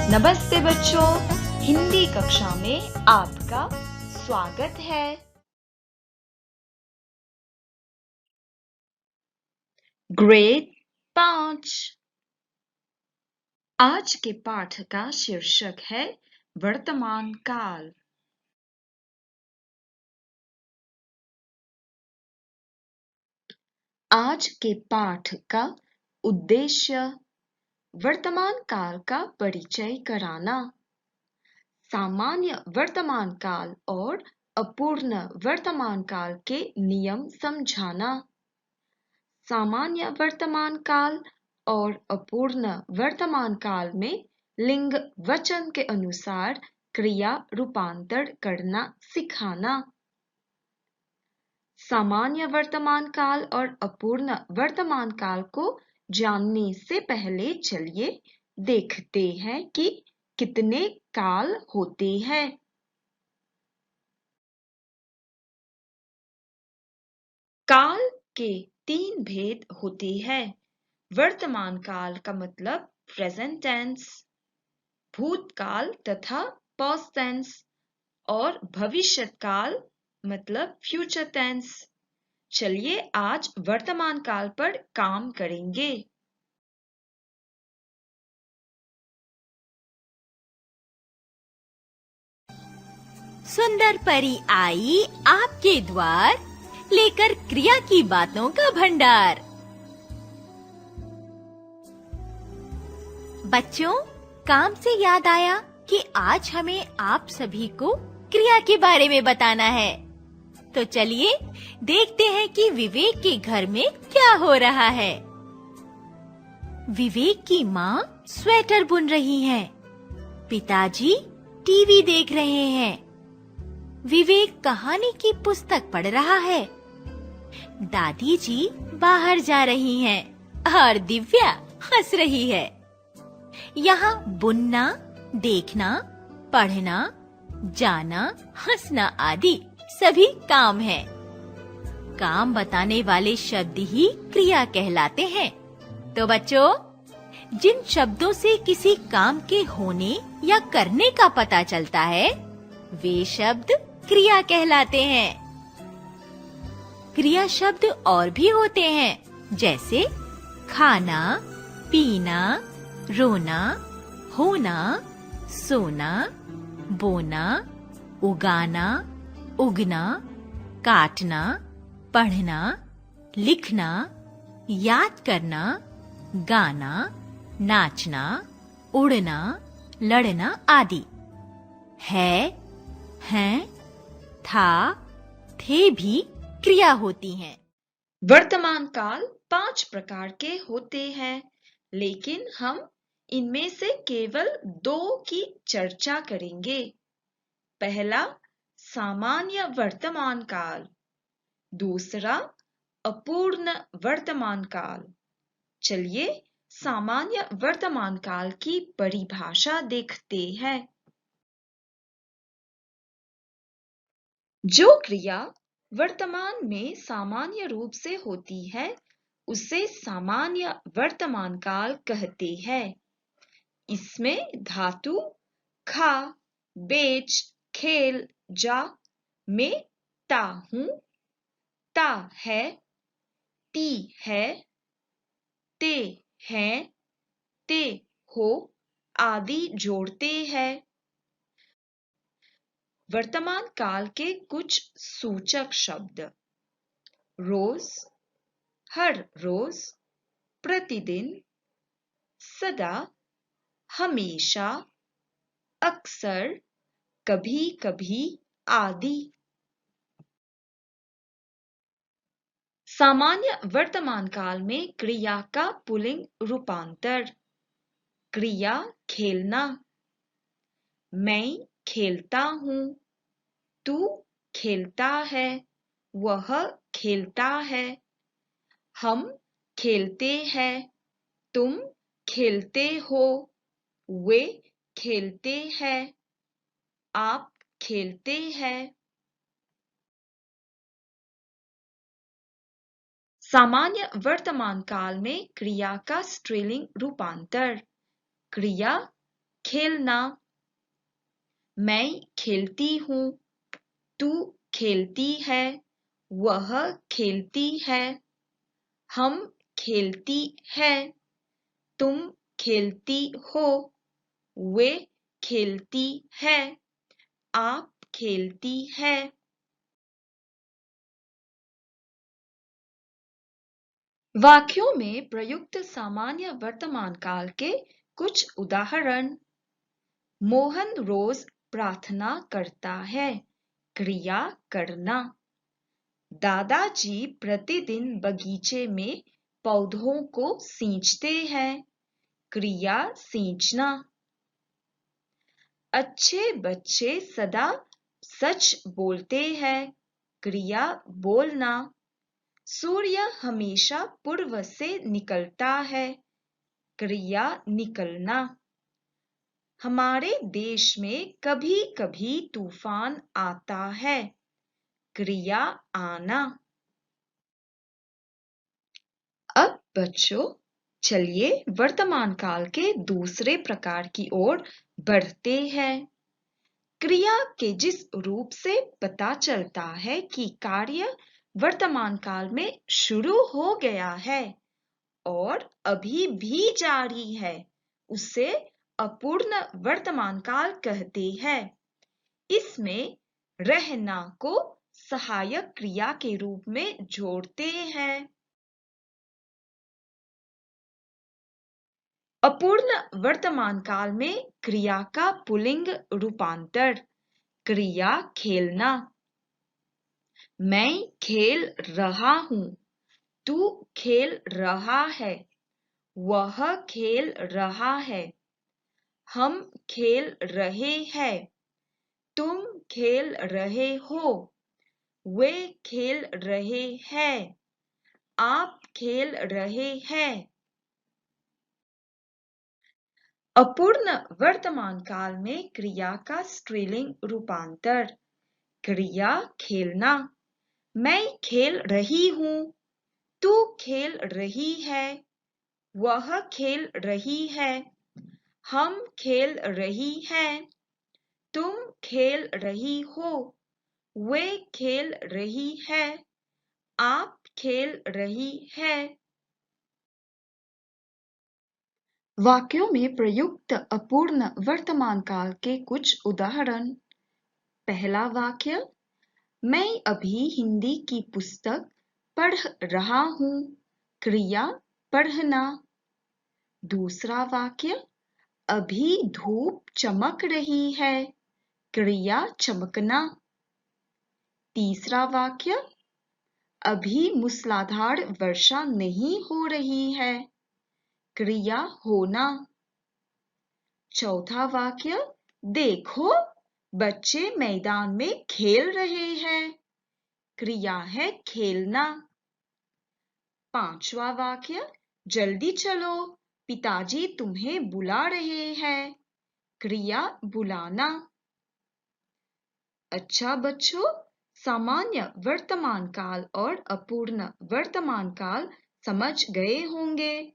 नमस्ते बच्चों, हिंदी कक्षा में आपका स्वागत है। ग्रेड 5। आज के पाठ का शीर्षक है वर्तमान काल। आज के पाठ का उद्देश्य वर्तमान काल का परिचय कराना, सामान्य वर्तमान काल और अपूर्ण वर्तमान काल के नियम समझाना, सामान्य वर्तमान काल और अपूर्ण वर्तमान काल में लिंग वचन के अनुसार क्रिया रूपांतर करना सिखाना, सामान्य वर्तमान काल और अपूर्ण वर्तमान काल को जानने से पहले चलिए देखते हैं कि कितने काल होते हैं। काल के 3 भेद होते हैं। वर्तमान काल का मतलब प्रेजेंट टेंस, भूतकाल तथा पास्ट टेंस और भविष्य काल मतलब फ्यूचर टेंस। चलिए आज वर्तमान काल पर काम करेंगे। सुंदर परी आई आपके द्वार, लेकर क्रिया की बातों का भंडार। बच्चों, काम से याद आया कि आज हमें आप सभी को क्रिया के बारे में बताना है। तो चलिए देखते हैं कि विवेक के घर में क्या हो रहा है। विवेक की माँ स्वेटर बुन रही हैं। पिताजी टीवी देख रहे हैं। विवेक कहानी की पुस्तक पढ़ रहा है। दादी जी बाहर जा रही हैं और दिव्या हंस रही है। यहाँ बुनना, देखना, पढ़ना, जाना, हंसना आदि सभी काम हैं। काम बताने वाले शब्द ही क्रिया कहलाते हैं। तो बच्चों, जिन शब्दों से किसी काम के होने या करने का पता चलता है, वे शब्द क्रिया कहलाते हैं। क्रिया शब्द और भी होते हैं, जैसे खाना, पीना, रोना, होना, सोना, बोना, उगाना, उगना, काटना, पढ़ना, लिखना, याद करना, गाना, नाचना, उड़ना, लड़ना आदि। है, हैं, था, थे भी क्रिया होती हैं। वर्तमान काल 5 प्रकार के होते हैं, लेकिन हम इनमें से केवल 2 की चर्चा करेंगे। पहला सामान्य वर्तमान काल, दूसरा अपूर्ण वर्तमान काल। चलिए सामान्य वर्तमान काल की परिभाषा देखते हैं। जो क्रिया वर्तमान में सामान्य रूप से होती है, उसे सामान्य वर्तमान काल कहते हैं। इसमें धातु खा, बेच, खेल, जा में ता हूं, ता है, ती है, ते हैं, ते हो आदि जोड़ते हैं। वर्तमान काल के कुछ सूचक शब्द: रोज, हर रोज, प्रतिदिन, सदा, हमेशा, अक्सर, कभी-कभी आदि। सामान्य वर्तमान काल में क्रिया का पुल्लिंग रूपांतर: क्रिया खेलना, मैं खेलता हूँ, तू खेलता है, वह खेलता है, हम खेलते हैं, तुम खेलते हो, वे खेलते हैं, आप खेलते हैं। सामान्य वर्तमान काल में क्रिया का स्त्रीलिंग रूपांतर: क्रिया खेलना। मैं खेलती हूँ, तू खेलती है, वह खेलती है, हम खेलती है, तुम खेलती हो, वे खेलती है, आप खेलती है। वाक्यों में प्रयुक्त सामान्य वर्तमान काल के कुछ उदाहरण। मोहन रोज प्रार्थना करता है, क्रिया करना। दादाजी प्रतिदिन बगीचे में पौधों को सींचते हैं, क्रिया सींचना। अच्छे बच्चे सदा सच बोलते हैं, क्रिया बोलना। सूर्य हमेशा पूर्व से निकलता है, क्रिया निकलना। हमारे देश में कभी-कभी तूफान आता है, क्रिया आना। अब बच्चों, चलिए वर्तमान काल के दूसरे प्रकार की ओर बढ़ते हैं। क्रिया के जिस रूप से पता चलता है कि कार्य वर्तमान काल में शुरू हो गया है और अभी भी जारी है, उसे अपूर्ण वर्तमान काल कहते हैं। इसमें रहना को सहायक क्रिया के रूप में जोड़ते हैं। अपूर्ण वर्तमान काल में क्रिया का पुल्लिंग रूपांतर, क्रिया खेलना। मैं खेल रहा हूँ, तू खेल रहा है, वह खेल रहा है, हम खेल रहे हैं, तुम खेल रहे हो, वे खेल रहे हैं, आप खेल रहे हैं। अपूर्ण वर्तमान काल में क्रिया का स्त्रीलिंग रूपांतर, क्रिया खेलना। मैं खेल रही हूँ, तू खेल रही है, वह खेल रही है, हम खेल रही हैं, तुम खेल रही हो, वे खेल रही है, आप खेल रही है। वाक्यों में प्रयुक्त अपूर्ण वर्तमान काल के कुछ उदाहरण। पहला वाक्य, मैं अभी हिंदी की पुस्तक पढ़ रहा हूँ, क्रिया पढ़ना। दूसरा वाक्य, अभी धूप चमक रही है, क्रिया चमकना। तीसरा वाक्य, अभी मूसलाधार वर्षा नहीं हो रही है, क्रिया होना। चौथा वाक्य, देखो बच्चे मैदान में खेल रहे हैं, क्रिया है खेलना। पांचवा वाक्य, जल्दी चलो पिताजी तुम्हें बुला रहे हैं, क्रिया बुलाना। अच्छा बच्चों, सामान्य वर्तमान काल और अपूर्ण वर्तमान काल समझ गए होंगे।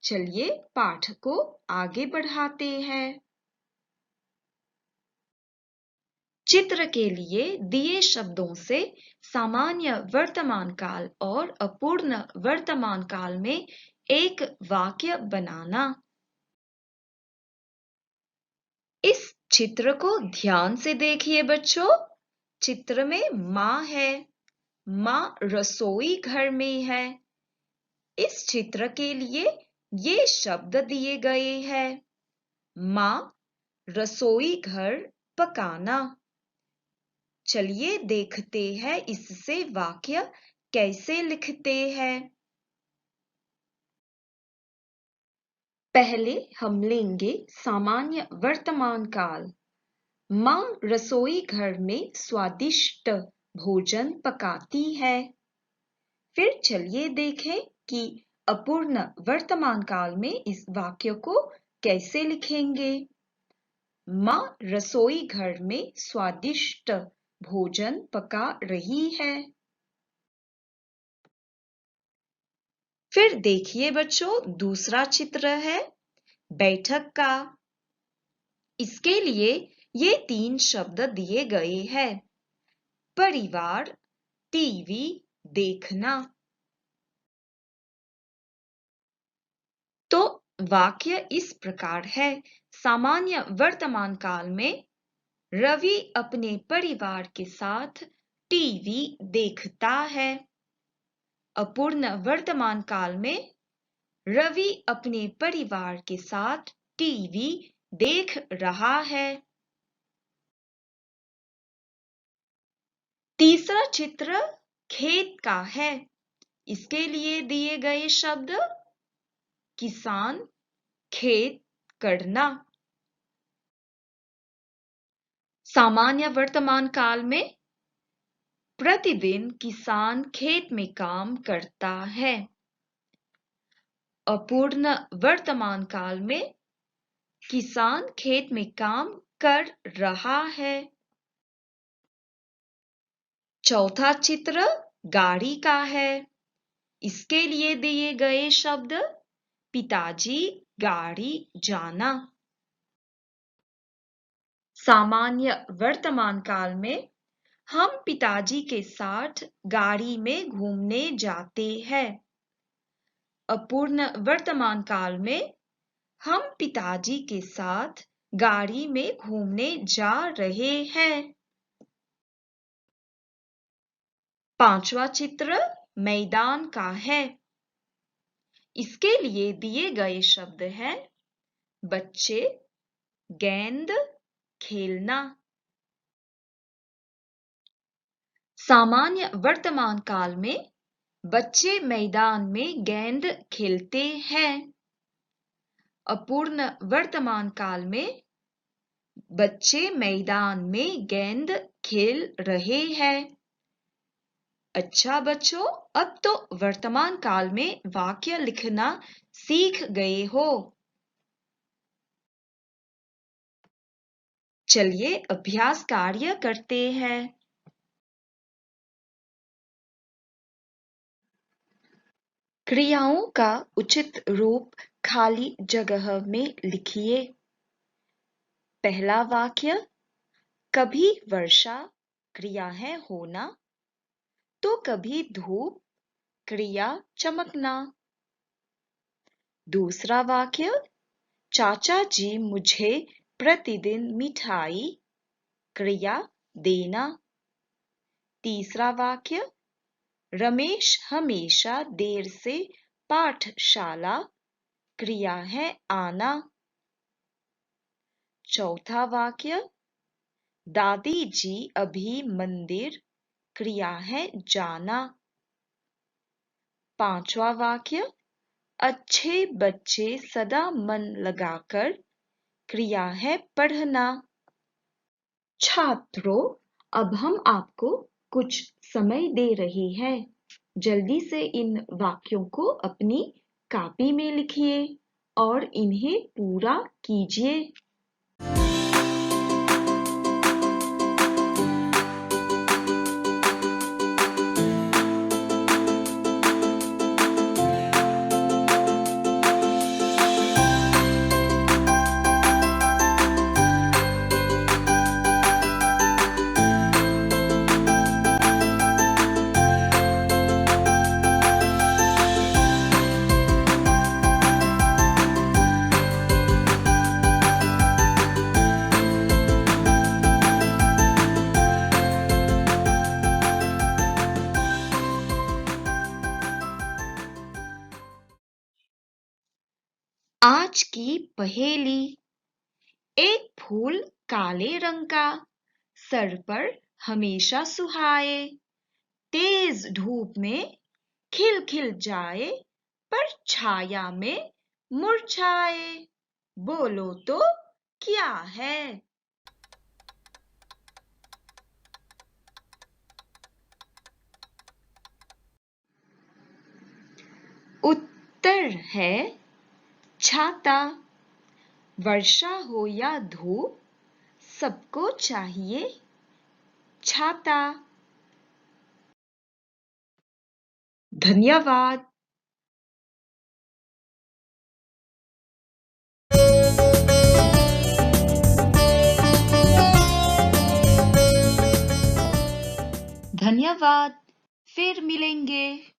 चलिए पाठ को आगे बढ़ाते हैं। चित्र के लिए दिए शब्दों से सामान्य वर्तमान काल और अपूर्ण वर्तमान काल में एक वाक्य बनाना। इस चित्र को ध्यान से देखिए बच्चों। चित्र में माँ है, माँ रसोई घर में है। इस चित्र के लिए ये शब्द दिए गए हैं। माँ, रसोई घर, पकाना। चलिए देखते हैं इससे वाक्य कैसे लिखते हैं। पहले हम लेंगे सामान्य वर्तमान काल। माँ रसोई घर में स्वादिष्ट भोजन पकाती है। फिर चलिए देखें कि अपूर्ण वर्तमान काल में इस वाक्य को कैसे लिखेंगे। माँ रसोई घर में स्वादिष्ट भोजन पका रही है। फिर देखिए बच्चों, दूसरा चित्र है बैठक का। इसके लिए ये 3 शब्द दिए गए हैं। परिवार, टीवी, देखना। तो वाक्य इस प्रकार है। सामान्य वर्तमान काल में रवि अपने परिवार के साथ टीवी देखता है। अपूर्ण वर्तमान काल में रवि अपने परिवार के साथ टीवी देख रहा है। तीसरा चित्र खेत का है। इसके लिए दिए गए शब्द किसान, खेत, करना। सामान्य वर्तमान काल में प्रतिदिन किसान खेत में काम करता है। अपूर्ण वर्तमान काल में किसान खेत में काम कर रहा है। चौथा चित्र गाड़ी का है। इसके लिए दिए गए शब्द पिताजी, गाड़ी, जाना। सामान्य वर्तमान काल में हम पिताजी के साथ गाड़ी में घूमने जाते हैं। अपूर्ण वर्तमान काल में हम पिताजी के साथ गाड़ी में घूमने जा रहे हैं। पांचवा चित्र मैदान का है। इसके लिए दिए गए शब्द हैं बच्चे, गेंद, खेलना। सामान्य वर्तमान काल में बच्चे मैदान में गेंद खेलते हैं। अपूर्ण वर्तमान काल में बच्चे मैदान में गेंद खेल रहे हैं। अच्छा बच्चों, अब तो वर्तमान काल में वाक्य लिखना सीख गए हो। चलिए अभ्यास कार्य करते हैं। क्रियाओं का उचित रूप खाली जगह में लिखिए। पहला वाक्य, कभी वर्षा, क्रिया है होना, तो कभी धूप, क्रिया चमकना। दूसरा वाक्य, चाचा जी मुझे प्रतिदिन मिठाई, क्रिया देना। तीसरा वाक्य, रमेश हमेशा देर से पाठशाला, क्रिया है आना। चौथा वाक्य, दादी जी अभी मंदिर, क्रिया है जाना। पांचवा वाक्य, अच्छे बच्चे सदा मन लगाकर, क्रिया है पढ़ना। छात्रों, अब हम आपको कुछ समय दे रहे हैं। जल्दी से इन वाक्यों को अपनी कॉपी में लिखिए और इन्हें पूरा कीजिए। आज की पहेली। एक फूल काले रंग का, सर पर हमेशा सुहाए, तेज धूप में खिल खिल जाए, पर छाया में मुरझाए। बोलो तो क्या है? उत्तर है छाता। वर्षा हो या धूप, सबको चाहिए छाता। धन्यवाद। धन्यवाद। फिर मिलेंगे।